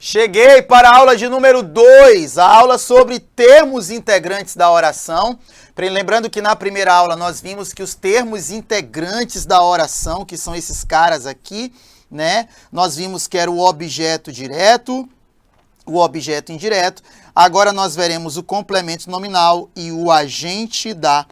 Cheguei para a aula de número 2, a aula sobre termos integrantes da oração. Lembrando que na primeira aula nós vimos que os termos integrantes da oração, que são esses caras aqui, né? Nós vimos que era o objeto direto, o objeto indireto. Agora nós veremos o complemento nominal e o agente da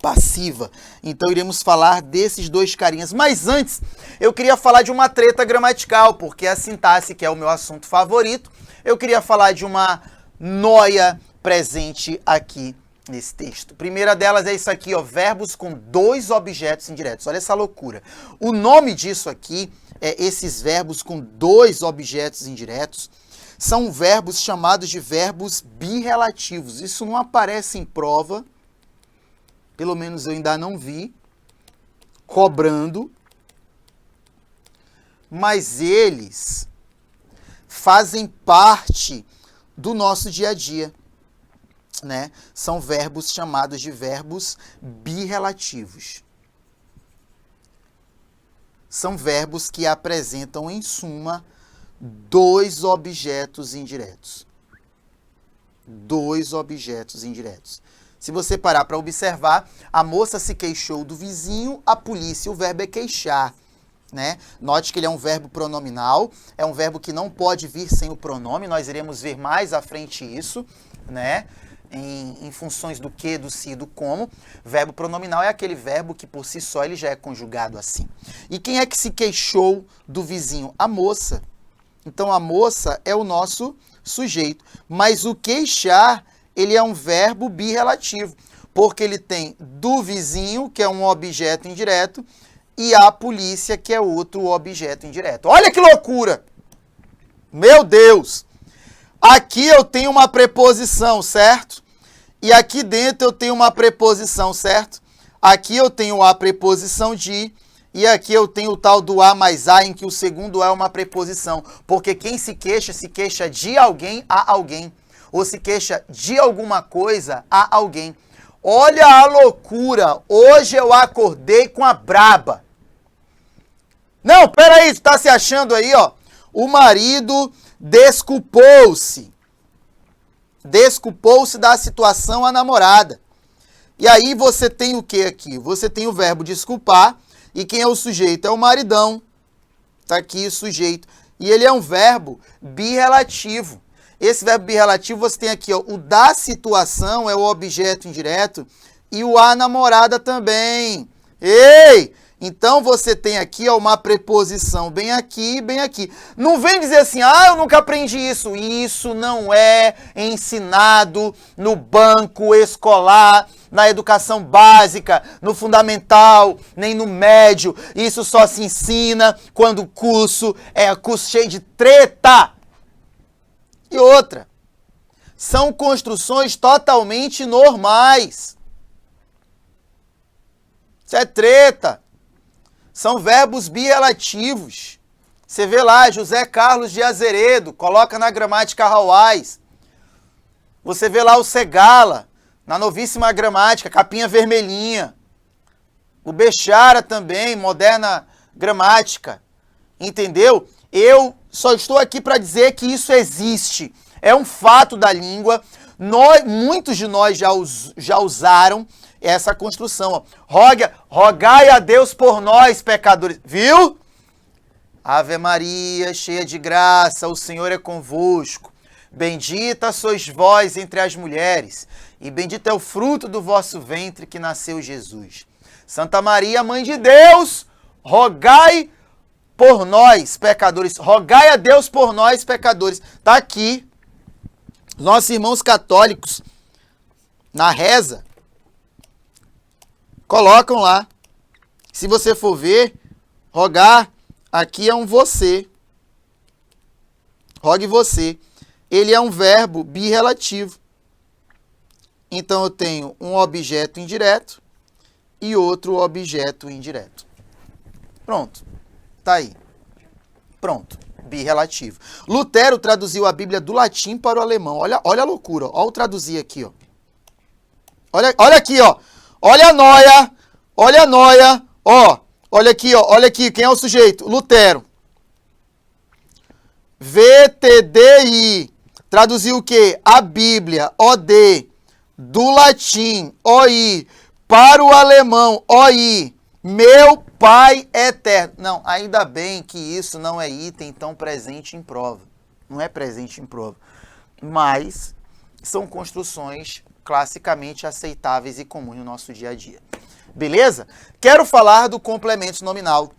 passiva. Então iremos falar desses dois carinhas. Mas antes, eu queria falar de uma treta gramatical, porque a sintaxe, que é o meu assunto favorito, eu queria falar de uma noia presente aqui nesse texto. Primeira delas é isso aqui, ó, verbos com dois objetos indiretos. Olha essa loucura. O nome disso aqui é esses verbos com dois objetos indiretos. São verbos chamados de verbos birrelativos. Isso não aparece em prova. Pelo menos eu ainda não vi, cobrando, mas eles fazem parte do nosso dia a dia, né? São verbos chamados de verbos birrelativos. São verbos que apresentam, em suma, dois objetos indiretos. Dois objetos indiretos. Se você parar para observar, a moça se queixou do vizinho, a polícia, o verbo é queixar, né? Note que ele é um verbo pronominal, é um verbo que não pode vir sem o pronome, nós iremos ver mais à frente isso, né? Em funções do que, do se e do como. Verbo pronominal é aquele verbo que por si só ele já é conjugado assim. E quem é que se queixou do vizinho? A moça. Então a moça é o nosso sujeito, mas o queixar ele é um verbo birrelativo, porque ele tem do vizinho, que é um objeto indireto, e a polícia, que é outro objeto indireto. Olha que loucura! Meu Deus! Aqui eu tenho uma preposição, certo? E aqui dentro eu tenho uma preposição, certo? Aqui eu tenho a preposição de, e aqui eu tenho o tal do a mais a, em que o segundo é uma preposição. Porque quem se queixa de alguém a alguém. Ou se queixa de alguma coisa a alguém. Olha a loucura! Hoje eu acordei com a braba. Não, peraí, tu tá se achando aí, ó. O marido desculpou-se. Desculpou-se da situação à namorada. E aí você tem o que aqui? Você tem o verbo desculpar. E quem é o sujeito? É o maridão. Tá aqui o sujeito. E ele é um verbo birrelativo. Esse verbo birrelativo você tem aqui, ó, o da situação é o objeto indireto e o a namorada também. Ei! Então você tem aqui, ó, uma preposição bem aqui e bem aqui. Não vem dizer assim, eu nunca aprendi isso. Isso não é ensinado no banco escolar, na educação básica, no fundamental, nem no médio. Isso só se ensina quando o curso é curso cheio de treta. E outra, são construções totalmente normais. Isso é treta. São verbos birrelativos. Você vê lá, José Carlos de Azeredo, coloca na gramática Hawais. Você vê lá o Segala, na novíssima gramática, capinha vermelhinha. O Bechara também, moderna gramática. Entendeu? Eu só estou aqui para dizer que isso existe. É um fato da língua. Muitos de nós já usaram essa construção. Rogai a Deus por nós, pecadores. Viu? Ave Maria, cheia de graça, o Senhor é convosco. Bendita sois vós entre as mulheres, e bendito é o fruto do vosso ventre que nasceu Jesus. Santa Maria, Mãe de Deus, rogai por nós, pecadores. Rogai a Deus por nós, pecadores. Está aqui. Nossos irmãos católicos, na reza, colocam lá. Se você for ver, rogar, aqui é um você. Rogue você. Ele é um verbo birrelativo. Então eu tenho um objeto indireto e outro objeto indireto. Pronto. Tá aí. Pronto. Birrelativo. Lutero traduziu a Bíblia do latim para o alemão. Olha a loucura. Olha o traduzir aqui, ó. Olha aqui, ó. Olha a noia. Olha a noia. Ó. Olha aqui, ó. Olha aqui. Quem é o sujeito? Lutero. VTDI. Traduziu o quê? A Bíblia, OD. Do latim, OI. Para o alemão, OI. Meu Pai eterno. Não, ainda bem que isso não é item tão presente em prova. Não é presente em prova. Mas são construções classicamente aceitáveis e comuns no nosso dia a dia. Beleza? Quero falar do complemento nominal.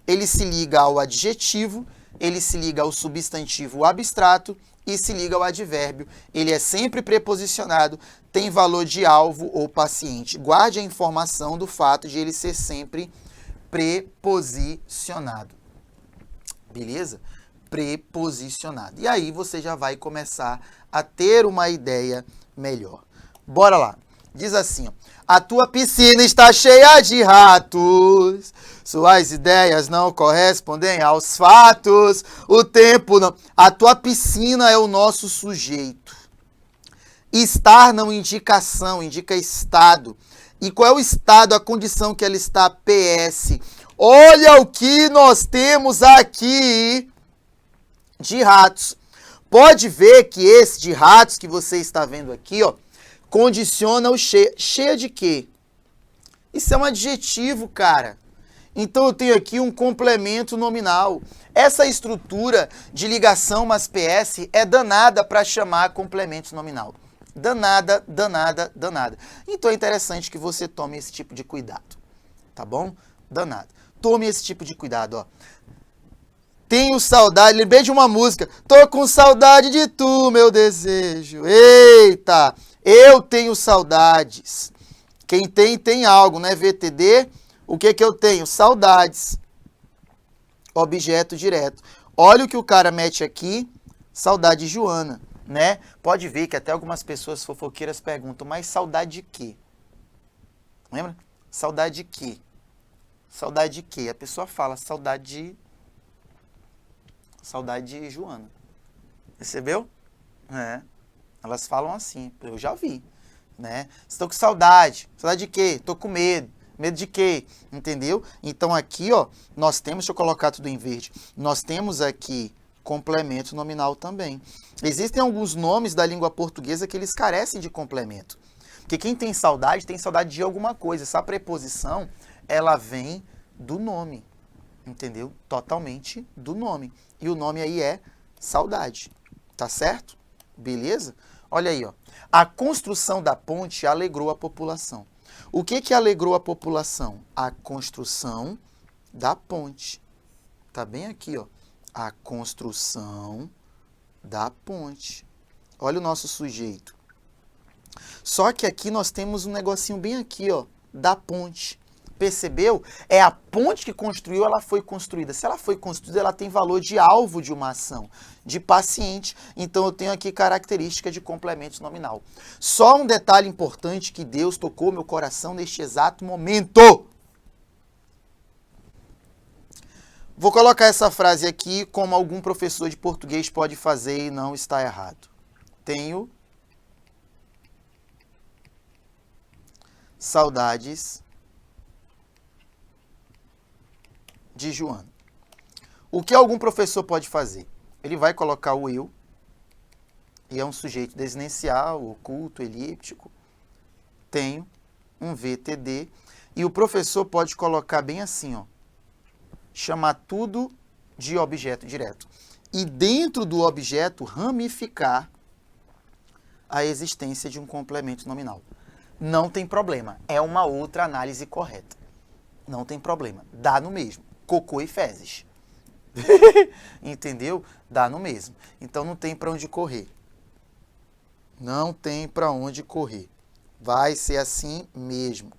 Ele se liga ao adjetivo, ele se liga ao substantivo abstrato e se liga ao advérbio. Ele é sempre preposicionado, tem valor de alvo ou paciente. Guarde a informação do fato de ele ser sempre preposicionado. Beleza? Preposicionado. E aí você já vai começar a ter uma ideia melhor. Bora lá. Diz assim, ó, a tua piscina está cheia de ratos, suas ideias não correspondem aos fatos, o tempo não... A tua piscina é o nosso sujeito. Estar não indica ação, indica estado. E qual é o estado, a condição que ela está? PS. Olha o que nós temos aqui de ratos. Pode ver que esse de ratos que você está vendo aqui, ó, condiciona o cheia. Cheia de quê? Isso é um adjetivo, cara. Então eu tenho aqui um complemento nominal. Essa estrutura de ligação mais PS é danada para chamar complemento nominal. Danada, danada, danada. Então é interessante que você tome esse tipo de cuidado. Tá bom? Danado. Tome esse tipo de cuidado, ó. Tenho saudade, lembrei de uma música. Tô com saudade de tu, meu desejo. Eita! Eu tenho saudades. Quem tem, tem algo, né? VTD, o que que eu tenho? Saudades. Objeto direto. Olha o que o cara mete aqui, saudade de Joana, né? Pode ver que até algumas pessoas fofoqueiras perguntam, mas saudade de quê? Lembra? Saudade de quê? Saudade de quê? A pessoa fala, saudade de Joana. Percebeu? É. Elas falam assim, eu já vi, né? Estou com saudade. Saudade de quê? Estou com medo. Medo de quê? Entendeu? Então aqui, ó, nós temos, deixa eu colocar tudo em verde, nós temos aqui complemento nominal também. Existem alguns nomes da língua portuguesa que eles carecem de complemento. Porque quem tem saudade de alguma coisa. Essa preposição, ela vem do nome, entendeu? Totalmente do nome. E o nome aí é saudade, tá certo? Beleza? Olha aí, ó. A construção da ponte alegrou a população. O que que alegrou a população? A construção da ponte. Tá bem aqui, ó. A construção da ponte. Olha o nosso sujeito. Só que aqui nós temos um negocinho bem aqui, ó, da ponte. Percebeu? É a ponte que construiu, ela foi construída. Se ela foi construída, ela tem valor de alvo de uma ação, de paciente. Então, eu tenho aqui característica de complemento nominal. Só um detalhe importante que Deus tocou meu coração neste exato momento. Vou colocar essa frase aqui como algum professor de português pode fazer e não está errado. Tenho saudades de Joana. O que algum professor pode fazer? Ele vai colocar o eu, e é um sujeito desinencial, oculto, elíptico. Tenho um VTD, e o professor pode colocar bem assim, ó, chamar tudo de objeto direto. E dentro do objeto, ramificar a existência de um complemento nominal. Não tem problema, é uma outra análise correta. Não tem problema, dá no mesmo. Cocô e fezes. Entendeu? Dá no mesmo. Então não tem para onde correr. Não tem para onde correr. Vai ser assim mesmo.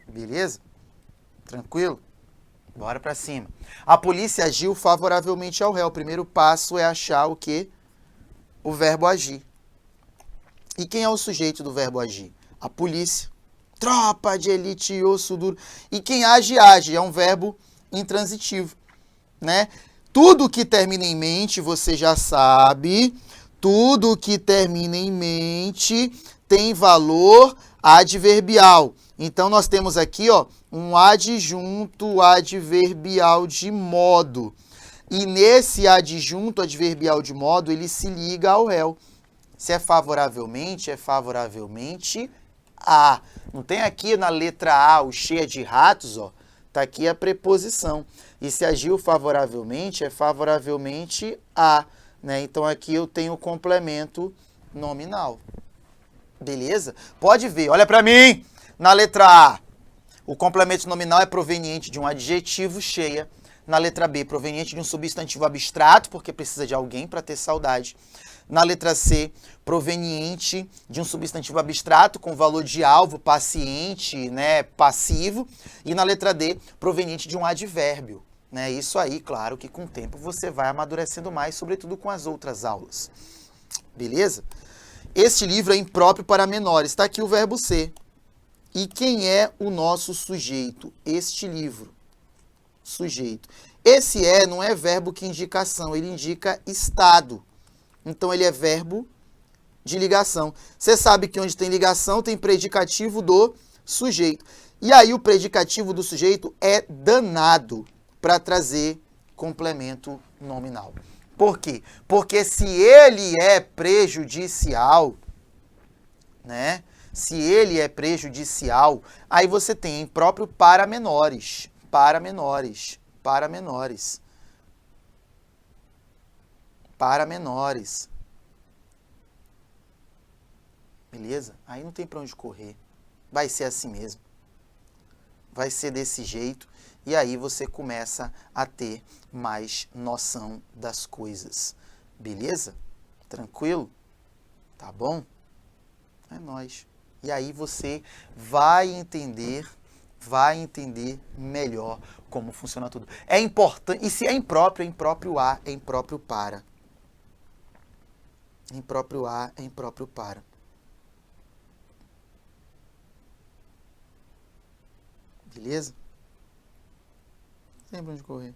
Beleza? Tranquilo? Bora para cima. A polícia agiu favoravelmente ao réu. O primeiro passo é achar o quê? O verbo agir. E quem é o sujeito do verbo agir? A polícia. Tropa de elite e osso duro. E quem age, age. É um verbo intransitivo, né? Tudo que termina em mente, você já sabe. Tudo que termina em mente tem valor adverbial. Então, nós temos aqui, ó, um adjunto adverbial de modo. E nesse adjunto adverbial de modo, ele se liga ao réu. Se é favoravelmente a. Não tem aqui na letra A o cheia de ratos, ó. Tá aqui a preposição. E se agiu favoravelmente, é favoravelmente a, né? Então aqui eu tenho o complemento nominal. Beleza? Pode ver, olha para mim. Na letra A, o complemento nominal é proveniente de um adjetivo cheia. Na letra B, proveniente de um substantivo abstrato, porque precisa de alguém para ter saudade. Na letra C, proveniente de um substantivo abstrato com valor de alvo, paciente, né, passivo. E na letra D, proveniente de um advérbio. Né? Isso aí, claro, que com o tempo você vai amadurecendo mais, sobretudo com as outras aulas. Beleza? Este livro é impróprio para menores. Está aqui o verbo ser. E quem é o nosso sujeito? Este livro. Sujeito. Esse não é verbo que indica ação, ele indica estado. Então, ele é verbo de ligação. Você sabe que onde tem ligação tem predicativo do sujeito. E aí, o predicativo do sujeito é danado para trazer complemento nominal. Por quê? Porque se ele é prejudicial, né? Se ele é prejudicial, aí você tem impróprio para menores. Para menores. Para menores. Para menores. Beleza? Aí não tem para onde correr. Vai ser assim mesmo. Vai ser desse jeito. E aí você começa a ter mais noção das coisas. Beleza? Tranquilo? Tá bom? É nóis. E aí você vai entender melhor como funciona tudo. É importante, e se é impróprio a, é impróprio para. Impróprio a, é impróprio para. Beleza? Não tem pra onde correr.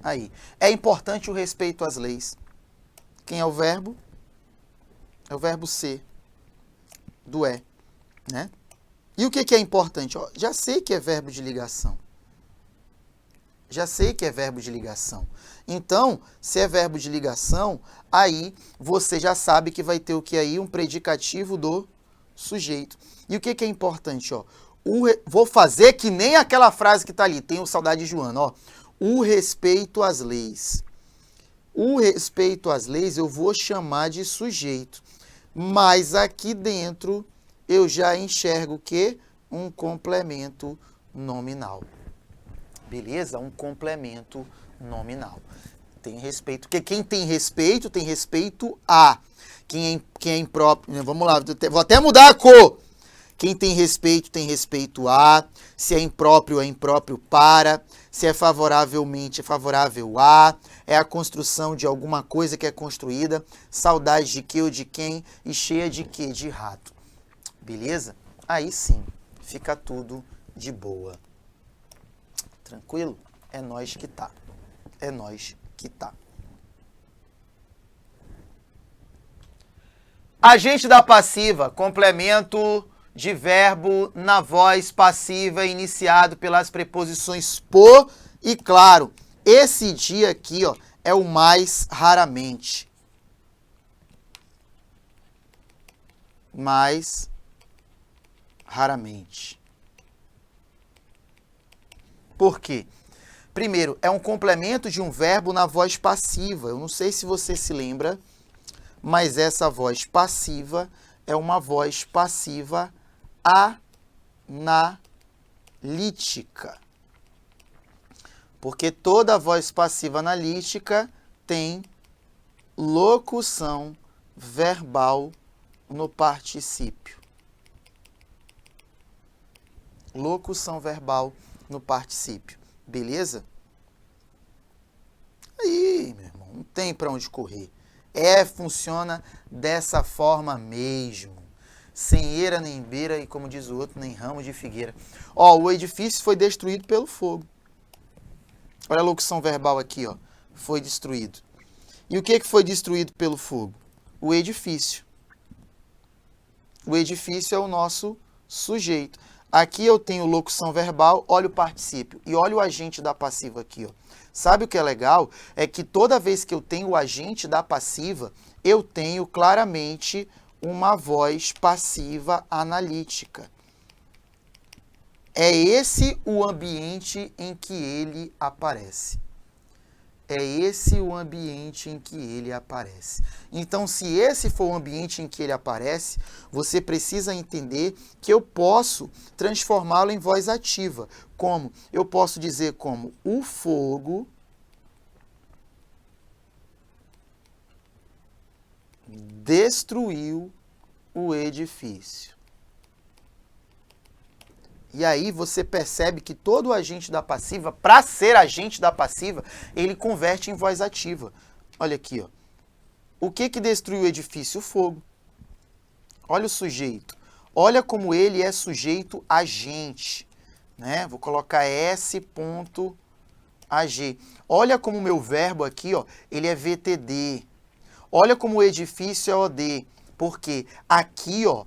Aí, é importante o respeito às leis. Quem é o verbo? É o verbo ser, do é, né? E o que é importante? Ó, já sei que é verbo de ligação. Já sei que é verbo de ligação. Então, se é verbo de ligação, aí você já sabe que vai ter o que aí? Um predicativo do sujeito. E o que é importante? Ó? Vou fazer que nem aquela frase que está ali. Tenho saudade de Joana. Ó. O respeito às leis. O respeito às leis eu vou chamar de sujeito. Mas aqui dentro eu já enxergo o quê? Um complemento nominal. Beleza? Um complemento nominal. Tem respeito. Porque quem tem respeito a. Quem é impróprio... Vamos lá, vou até mudar a cor. Quem tem respeito a. Se é impróprio para. Se é favoravelmente, é favorável a. É a construção de alguma coisa que é construída. Saudade de que ou de quem. E cheia de quê? De rato. Beleza? Aí sim, fica tudo de boa. Tranquilo? É nós que tá. É nós que tá. Agente da passiva, complemento de verbo na voz passiva iniciado pelas preposições por e claro. Esse dia aqui, ó, é o mais raramente. Mais raramente. Por quê? Primeiro, é um complemento de um verbo na voz passiva. Eu não sei se você se lembra, mas essa voz passiva é uma voz passiva analítica. Porque toda voz passiva analítica tem locução verbal no particípio. Locução verbal no particípio. Beleza? Aí, meu irmão, não tem para onde correr. Funciona dessa forma mesmo. Sem eira nem beira e, como diz o outro, nem ramo de figueira. Ó, o edifício foi destruído pelo fogo. Olha a locução verbal aqui, ó. Foi destruído. E o que foi destruído pelo fogo? O edifício. O edifício é o nosso sujeito. Aqui eu tenho locução verbal, olha o particípio e olha o agente da passiva aqui, ó. Sabe o que é legal? É que toda vez que eu tenho o agente da passiva, eu tenho claramente uma voz passiva analítica. É esse o ambiente em que ele aparece. É esse o ambiente em que ele aparece. Então, se esse for o ambiente em que ele aparece, você precisa entender que eu posso transformá-lo em voz ativa. Como? Eu posso dizer como o fogo destruiu o edifício. E aí você percebe que todo agente da passiva, para ser agente da passiva, ele converte em voz ativa. Olha aqui, ó. O que destruiu o edifício? O fogo. Olha o sujeito. Olha como ele é sujeito agente, né? Vou colocar S.ag. Olha como o meu verbo aqui, ó, ele é VTD. Olha como o edifício é OD. Porque aqui, ó,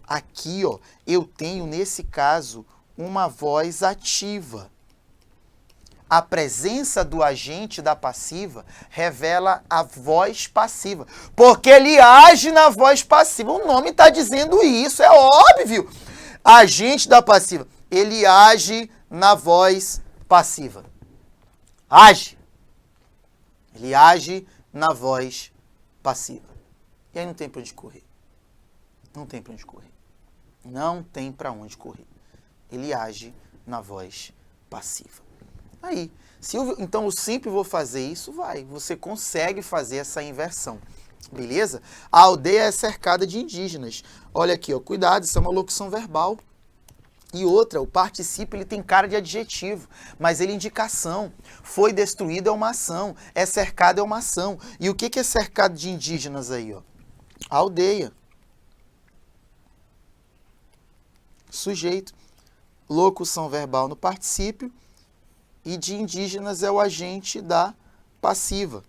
eu tenho nesse caso uma voz ativa. A presença do agente da passiva revela a voz passiva. Porque ele age na voz passiva. O nome está dizendo isso, é óbvio. Agente da passiva, ele age na voz passiva. Age. Ele age na voz passiva. E aí não tem para onde correr. Não tem para onde correr. Não tem para onde correr. Ele age na voz passiva. Aí, então eu sempre vou fazer isso, você consegue fazer essa inversão, beleza? A aldeia é cercada de indígenas. Olha aqui, ó, cuidado, isso é uma locução verbal. E outra, o particípio ele tem cara de adjetivo, mas ele é indicação. Foi destruído é uma ação, é cercado é uma ação. E o que é cercado de indígenas aí, ó? A aldeia. Sujeito. Locução verbal no particípio. E de indígenas é o agente da passiva.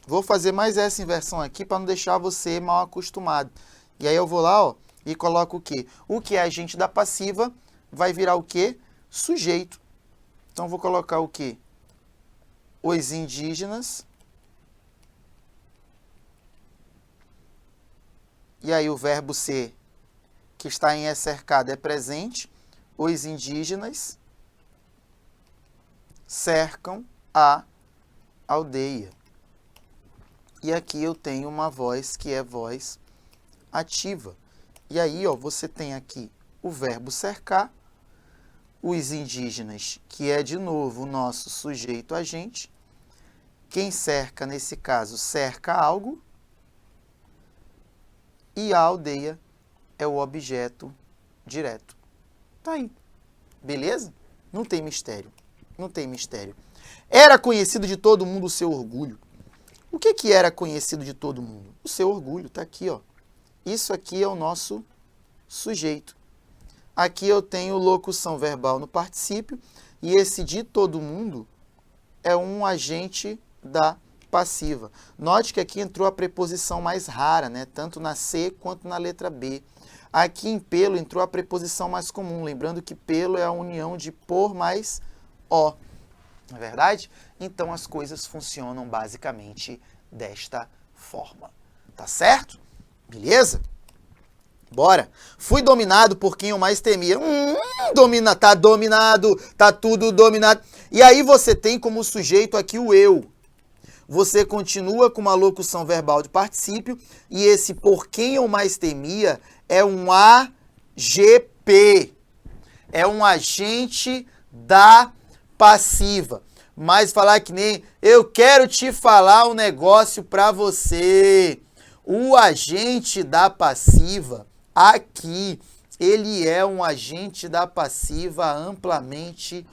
Vou fazer mais essa inversão aqui para não deixar você mal acostumado. E aí eu vou lá, ó, e coloco o quê? O que é agente da passiva vai virar o quê? Sujeito. Então vou colocar o quê? Os indígenas. E aí o verbo ser, que está em é cercado, é presente. Os indígenas cercam a aldeia. E aqui eu tenho uma voz que é voz ativa. E aí, ó, você tem aqui o verbo cercar, os indígenas, que é de novo o nosso sujeito agente. Quem cerca, nesse caso, cerca algo. E a aldeia é o objeto direto. Tá aí. Beleza? Não tem mistério. Não tem mistério. Era conhecido de todo mundo o seu orgulho. O que era conhecido de todo mundo? O seu orgulho, tá aqui, ó. Isso aqui é o nosso sujeito. Aqui eu tenho locução verbal no particípio e esse de todo mundo é um agente da passiva. Note que aqui entrou a preposição mais rara, né? Tanto na C quanto na letra B. Aqui em pelo entrou a preposição mais comum, lembrando que pelo é a união de por mais o. Não é verdade? Então as coisas funcionam basicamente desta forma. Tá certo? Beleza? Bora. Fui dominado por quem eu mais temia. Tá dominado, tá tudo dominado. E aí você tem como sujeito aqui o eu. Você continua com uma locução verbal de particípio e esse por quem eu mais temia é um AGP. É um agente da passiva. Mas falar que nem eu quero te falar um negócio para você. O agente da passiva aqui, ele é um agente da passiva amplamente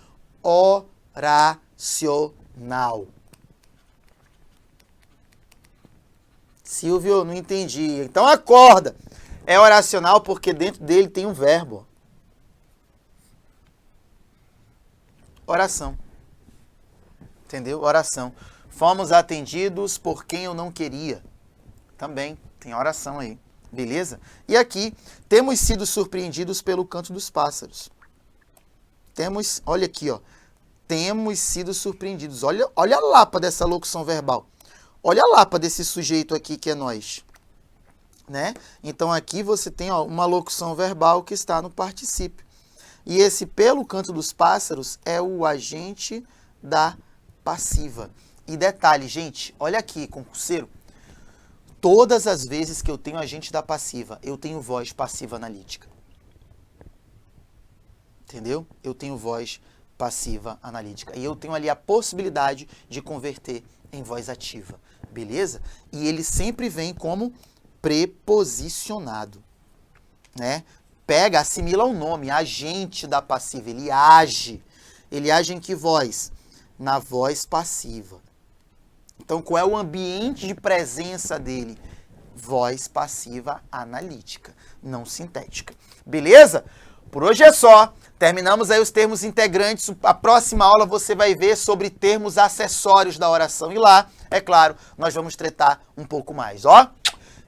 oracional. Silvio, não entendi. Então acorda. É oracional porque dentro dele tem um verbo. Oração. Entendeu? Oração. Fomos atendidos por quem eu não queria. Também tem oração aí. Beleza? E aqui, temos sido surpreendidos pelo canto dos pássaros. olha aqui, ó. Temos sido surpreendidos. Olha a lapa dessa locução verbal. Olha a lapa desse sujeito aqui que é nós. Né? Então aqui você tem ó, uma locução verbal que está no particípio. E esse pelo canto dos pássaros é o agente da passiva. E detalhe, gente, olha aqui, concurseiro. Todas as vezes que eu tenho agente da passiva, eu tenho voz passiva analítica. Entendeu? Eu tenho voz passiva analítica. E eu tenho ali a possibilidade de converter em voz ativa. Beleza? E ele sempre vem como preposicionado. Né? Pega, assimila o nome, agente da passiva. Ele age. Ele age em que voz? Na voz passiva. Então, qual é o ambiente de presença dele? Voz passiva analítica, não sintética. Beleza? Por hoje é só. Terminamos aí os termos integrantes. A próxima aula você vai ver sobre termos acessórios da oração. E lá, é claro, nós vamos tratar um pouco mais, ó.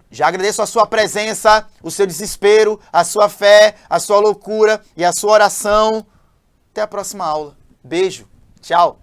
Já agradeço a sua presença, o seu desespero, a sua fé, a sua loucura e a sua oração. Até a próxima aula. Beijo. Tchau.